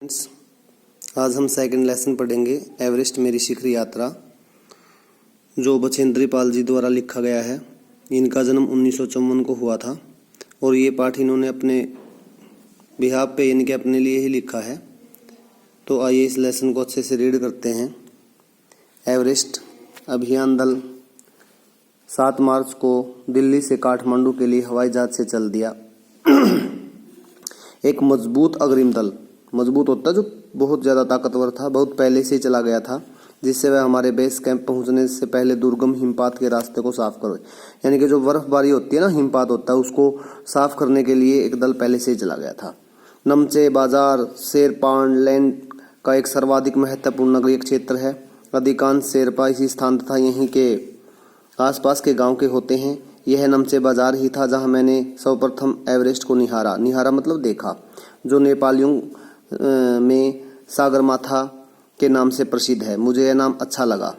Friends, आज हम second lesson पढ़ेंगे एवरेस्ट मेरी शिखर यात्रा, जो बछेंद्री पाल जी द्वारा लिखा गया है। इनका जन्म 1954 को हुआ था और ये पाठ इन्होंने अपने बिहाफ पे इनके अपने लिए ही लिखा है। तो आइए इस लेसन को अच्छे से रीड करते हैं। एवरेस्ट अभियान दल 7 मार्च को दिल्ली से काठमांडू के लिए हवाई जहाज से चल दिया। एक मजबूत अग्रिम दल, मजबूत होता जो बहुत ज़्यादा ताकतवर था, बहुत पहले से ही चला गया था, जिससे वह हमारे बेस कैंप पहुंचने से पहले दुर्गम हिमपात के रास्ते को साफ करे। यानी कि जो बर्फबारी होती है ना, हिमपात होता है, उसको साफ करने के लिए एक दल पहले से ही चला गया था। नमचे बाजार शेरपान लैंड का एक सर्वाधिक महत्वपूर्ण नगरीय क्षेत्र है। अधिकांश शेरपा इसी स्थान तथा यहीं के आसपास के गांव के होते हैं। यह नमचे बाजार ही था जहां मैंने सर्वप्रथम एवरेस्ट को निहारा मतलब देखा, जो नेपालियों में सागरमाथा के नाम से प्रसिद्ध है। मुझे यह नाम अच्छा लगा।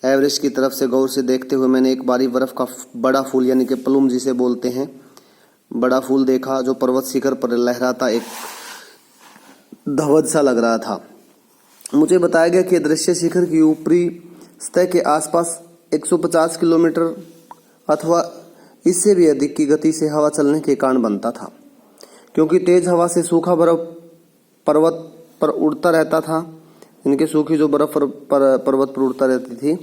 एवरेस्ट की तरफ से गौर से देखते हुए मैंने एक बारी बर्फ का बड़ा फूल यानी कि प्लूम जिसे बोलते हैं, बड़ा फूल देखा, जो पर्वत शिखर पर लहराता एक ध्वज सा लग रहा था। मुझे बताया गया कि दृश्य शिखर की ऊपरी सतह के आसपास 150 किलोमीटर अथवा इससे भी अधिक की गति से हवा चलने के कारण बनता था, क्योंकि तेज हवा से सूखा बर्फ पर्वत पर उड़ता रहता था। इनके सूखी जो बर्फ पर्वत पर उड़ता रहती थी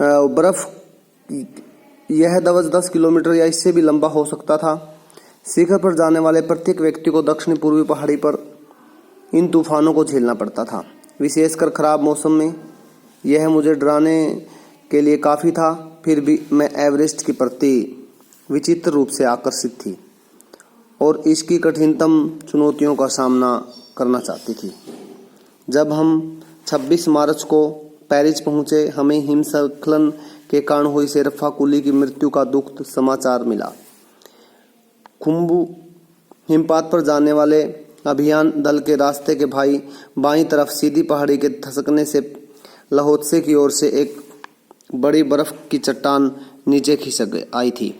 बर्फ, यह ध्वज 10 किलोमीटर या इससे भी लंबा हो सकता था। शिखर पर जाने वाले प्रत्येक व्यक्ति को दक्षिण पूर्वी पहाड़ी पर इन तूफानों को झेलना पड़ता था, विशेषकर खराब मौसम में। यह मुझे डराने के लिए काफ़ी था, फिर भी मैं एवरेस्ट के प्रति विचित्र रूप से आकर्षित थी और इसकी कठिनतम चुनौतियों का सामना करना चाहती थी। जब हम 26 मार्च को पेरिस पहुंचे, हमें हिमस्खलन के कारण हुई शेरपा कुली की मृत्यु का दुखद समाचार मिला। खुम्बू हिमपात पर जाने वाले अभियान दल के रास्ते के बाईं तरफ सीधी पहाड़ी के धसकने से लहोत्से की ओर से एक बड़ी बर्फ की चट्टान नीचे खिसक आई थी।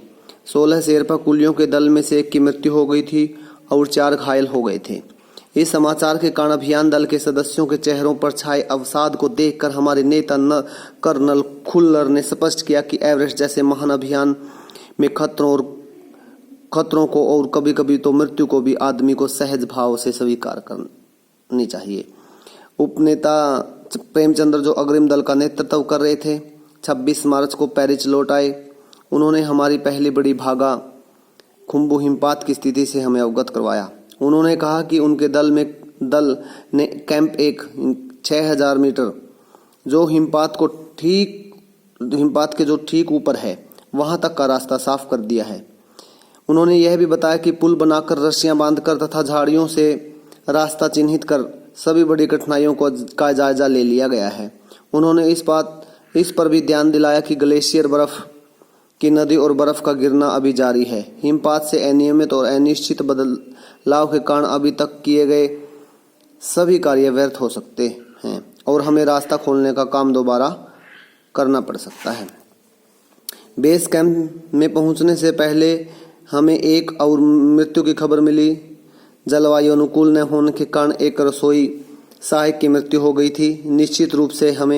16 शेरपा कुलियों के दल में से एक की मृत्यु हो गई थी और 4 घायल हो गए थे। इस समाचार के कारण अभियान दल के सदस्यों के चेहरों पर छाए अवसाद को देखकर हमारे नेता कर्नल खुल्लर ने स्पष्ट किया कि एवरेस्ट जैसे महान अभियान में खतरों को और कभी कभी तो मृत्यु को भी आदमी को सहज भाव से स्वीकार करनी चाहिए। उपनेता प्रेमचंद्र, जो अग्रिम दल का नेतृत्व कर रहे थे, 26 मार्च को पेरिस लौट आए। उन्होंने हमारी पहली बड़ी भागा खुम्बू हिमपात की स्थिति से हमें अवगत करवाया। उन्होंने कहा कि उनके दल ने कैंप एक 6000 मीटर जो हिमपात के जो ठीक ऊपर है वहां तक का रास्ता साफ कर दिया है। उन्होंने यह भी बताया कि पुल बनाकर रस्सियां बांधकर तथा झाड़ियों से रास्ता चिन्हित कर सभी बड़ी कठिनाइयों का जायजा ले लिया गया है। उन्होंने इस पर भी ध्यान दिलाया कि ग्लेशियर बर्फ की नदी और बर्फ का गिरना अभी जारी है। हिमपात से अनियमित और अनिश्चित बदलाव के कारण अभी तक किए गए सभी कार्य व्यर्थ हो सकते हैं और हमें रास्ता खोलने का काम दोबारा करना पड़ सकता है। बेस कैंप में पहुंचने से पहले हमें एक और मृत्यु की खबर मिली। जलवायु अनुकूल न होने के कारण एक रसोई सहायक की मृत्यु हो गई थी। निश्चित रूप से हम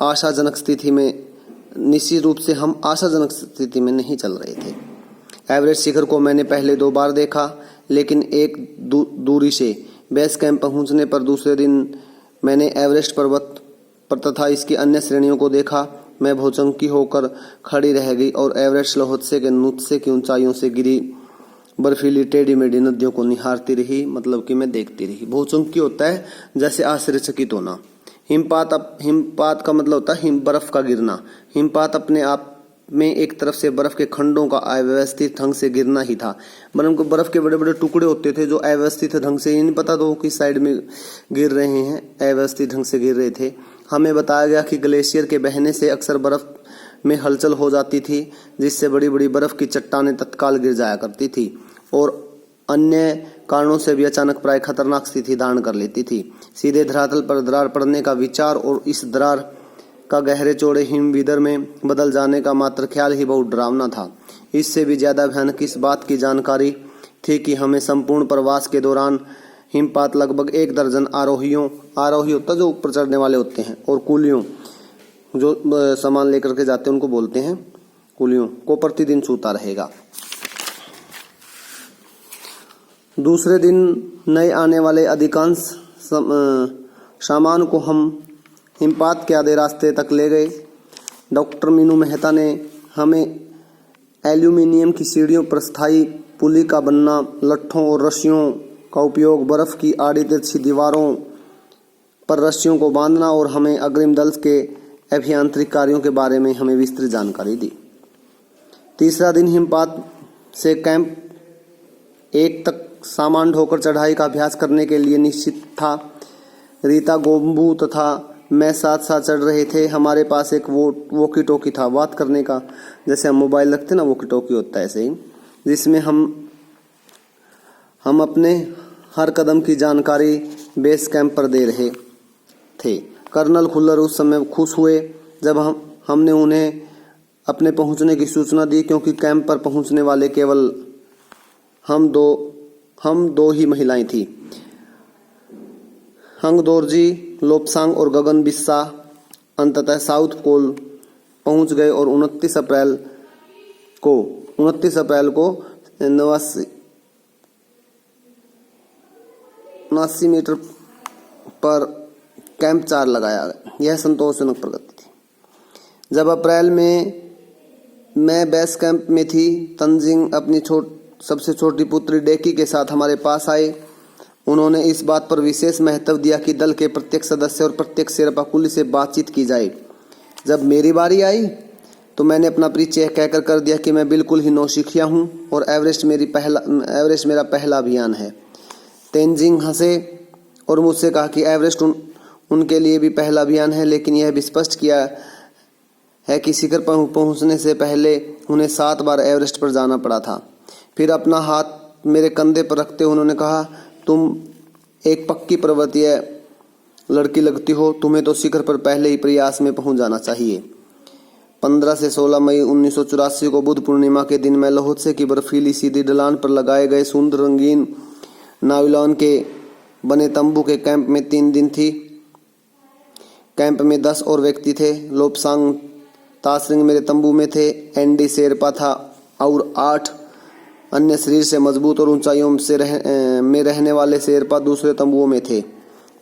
आशाजनक स्थिति में नहीं चल रहे थे। एवरेस्ट शिखर को मैंने पहले 2 बार देखा, लेकिन एक दूरी से। बेस कैंप पहुंचने पर दूसरे दिन मैंने एवरेस्ट पर्वत पर तथा इसकी अन्य श्रेणियों को देखा। मैं भौचक्की होकर खड़ी रह गई और एवरेस्ट लहोत्से के नुत्से की ऊंचाइयों से गिरी बर्फीली टेढ़ी मेढ़ी नदियों को निहारती रही, मतलब कि मैं देखती रही। भौचक्की होता है जैसे आश्चर्यचकित होना। हिमपात का मतलब होता है बर्फ का गिरना। हिमपात अपने आप में एक तरफ से बर्फ के खंडों का अव्यवस्थित ढंग से गिरना ही था। मतलब बर्फ के बड़े बड़े टुकड़े होते थे जो अव्यवस्थित ढंग से, ये नहीं पता तो किस साइड में गिर रहे हैं, अव्यवस्थित ढंग से गिर रहे थे। हमें बताया गया कि ग्लेशियर के बहने से अक्सर बर्फ में हलचल हो जाती थी, जिससे बड़ी बड़ी बर्फ की चट्टानें तत्काल गिर जाया करती थी और अन्य कारणों से भी अचानक प्राय खतरनाक स्थिति धारण कर लेती थी। सीधे धरातल पर दरार पड़ने का विचार और इस दरार का गहरे चौड़े हिमविदर में बदल जाने का मात्र ख्याल ही बहुत डरावना था। इससे भी ज्यादा भयानक इस बात की जानकारी थी कि हमें संपूर्ण प्रवास के दौरान हिमपात लगभग 1 दर्जन आरोही होता है जो ऊपर चढ़ने वाले होते हैं, और कूलियों जो सामान लेकर के जाते हैं उनको बोलते हैं कूलियों को प्रतिदिन छूता रहेगा। दूसरे दिन नए आने वाले अधिकांश सामान को हम हिमपात के आधे रास्ते तक ले गए। डॉक्टर मीनू मेहता ने हमें एल्यूमिनियम की सीढ़ियों पर स्थायी पुली का बनना, लट्ठों और रस्सियों का उपयोग, बर्फ की आड़ी तिरछी दीवारों पर रस्सियों को बांधना और हमें अग्रिम दल के अभियांत्रिक कार्यों के बारे में हमें विस्तृत जानकारी दी। तीसरा दिन हिमपात से कैंप 1 तक सामान ढोकर चढ़ाई का अभ्यास करने के लिए निश्चित था। रीता, गोम्बू तथा मैं साथ साथ चढ़ रहे थे। हमारे पास एक वॉकी टॉकी था, बात करने का, जैसे हम मोबाइल रखते ना वॉकी टॉकी होता है ऐसे ही, जिसमें हम अपने हर कदम की जानकारी बेस कैंप पर दे रहे थे। कर्नल खुल्लर उस समय खुश हुए जब हमने उन्हें अपने पहुंचने की सूचना दी, क्योंकि कैंप पर पहुंचने वाले केवल हम दो ही महिलाएं थीं। हंग दोरजी, लोपसांग और गगन बिस्सा अंततः साउथ पोल पहुंच गए और 29 अप्रैल को 79 मीटर पर कैंप 4 लगाया। यह संतोषजनक प्रगति थी। जब अप्रैल में मैं बेस कैंप में थी, तंजिंग अपनी सबसे छोटी पुत्री डेकी के साथ हमारे पास आए। उन्होंने इस बात पर विशेष महत्व दिया कि दल के प्रत्येक सदस्य और प्रत्येक शेरपा कुली से बातचीत की जाए। जब मेरी बारी आई तो मैंने अपना परिचय कहकर कर दिया कि मैं बिल्कुल ही नौसिखिया हूँ और एवरेस्ट मेरा पहला अभियान है। तेंजिंग हंसे और मुझसे कहा कि एवरेस्ट उनके लिए भी पहला अभियान है, लेकिन यह भी स्पष्ट किया है कि शिखर पर पहुँचने से पहले उन्हें 7 बार एवरेस्ट पर जाना पड़ा था। फिर अपना हाथ मेरे कंधे पर रखते हुए उन्होंने कहा, तुम एक पक्की पर्वतीय लड़की लगती हो, तुम्हें तो शिखर पर पहले ही प्रयास में पहुंच जाना चाहिए। 15 से 16 मई 1984 को बुद्ध पूर्णिमा के दिन मैं लहोत्से की बर्फीली सीधी ढलान पर लगाए गए सुंदर रंगीन नायलॉन के बने तंबू के कैंप में 3 दिन थी। कैंप में 10 और व्यक्ति थे। लोपसांग तासरिंग मेरे तंबू में थे। एंडी शेरपा था और 8 अन्य शरीर से मजबूत और ऊंचाइयों में रहने वाले शेरपा दूसरे तंबुओं में थे।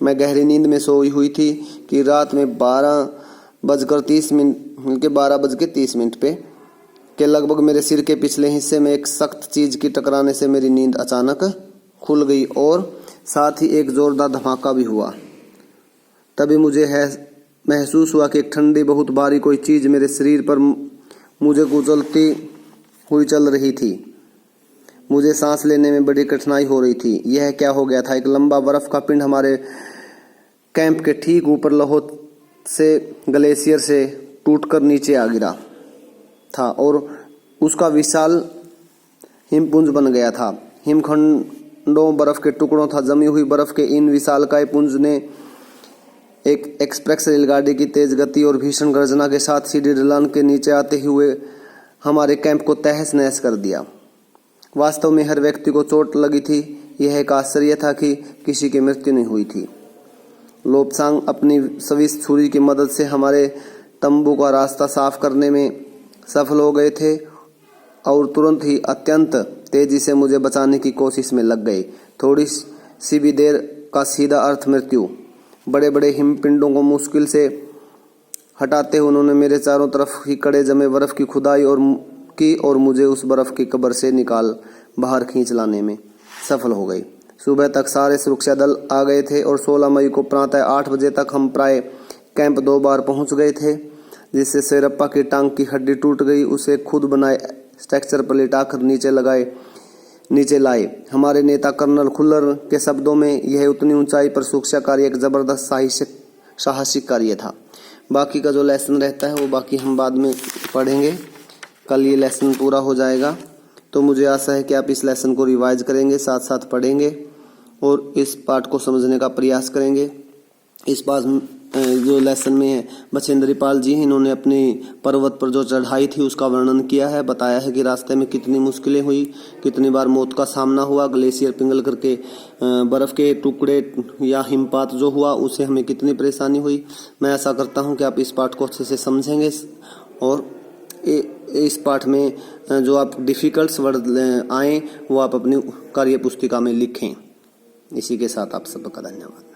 मैं गहरी नींद में सोई हुई थी कि रात में 12:30 पे के लगभग मेरे सिर के पिछले हिस्से में एक सख्त चीज की टकराने से मेरी नींद अचानक खुल गई और साथ ही एक जोरदार धमाका भी हुआ। तभी मुझे महसूस हुआ कि एक ठंडी बहुत भारी कोई चीज मेरे शरीर पर मुझे कुचलती हुई चल रही थी। मुझे सांस लेने में बड़ी कठिनाई हो रही थी। यह क्या हो गया था? एक लंबा बर्फ का पिंड हमारे कैंप के ठीक ऊपर लहोत्से ग्लेशियर से टूटकर नीचे आ गिरा था और उसका विशाल हिमपुंज बन गया था। हिमखंडों बर्फ के टुकड़ों था जमी हुई। बर्फ के इन विशालकाय पुंज ने एक एक्सप्रेस रेलगाड़ी की तेज गति और भीषण गर्जना के साथ सीधी ढलान के नीचे आते हुए हमारे कैंप को तहस नहस कर दिया। वास्तव में हर व्यक्ति को चोट लगी थी। यह एक आश्चर्य था कि किसी की मृत्यु नहीं हुई थी। लोपसांग अपनी सविश छुरी की मदद से हमारे तंबू का रास्ता साफ करने में सफल हो गए थे और तुरंत ही अत्यंत तेजी से मुझे बचाने की कोशिश में लग गए। थोड़ी सी भी देर का सीधा अर्थ मृत्यु। बड़े बड़े हिमपिंडों को मुश्किल से हटाते हुए उन्होंने मेरे चारों तरफ ही कड़े जमे बर्फ की खुदाई और मुझे उस बर्फ की कब्र से निकाल बाहर खींच लाने में सफल हो गई। सुबह तक सारे सुरक्षा दल आ गए थे और 16 मई को प्रातः 8 बजे तक हम प्राय कैंप 2 बार पहुंच गए थे, जिससे शेरप्पा की टांग की हड्डी टूट गई। उसे खुद बनाए स्ट्रक्चर पर लिटाकर नीचे लाए। हमारे नेता कर्नल खुल्लर के शब्दों में यह उतनी ऊंचाई पर सुरक्षा कार्य एक जबरदस्त साहसिक कार्य था। बाकी का जो लेसन रहता है वो बाकी हम बाद में पढ़ेंगे। कल ये लेसन पूरा हो जाएगा, तो मुझे आशा है कि आप इस लेसन को रिवाइज करेंगे, साथ साथ पढ़ेंगे और इस पाठ को समझने का प्रयास करेंगे। इस जो लेसन में है बछेंद्री पाल जी, इन्होंने अपनी पर्वत पर जो चढ़ाई थी उसका वर्णन किया है, बताया है कि रास्ते में कितनी मुश्किलें हुई, कितनी बार मौत का सामना हुआ, ग्लेशियर पिघल करके बर्फ़ के टुकड़े या हिमपात जो हुआ उससे हमें कितनी परेशानी हुई। मैं आशा करता हूँ कि आप इस पाठ को अच्छे से समझेंगे और इस पाठ में जो आप डिफ़िकल्ट वर्ड आए वो आप अपनी कार्य पुस्तिका में लिखें। इसी के साथ आप सबका धन्यवाद।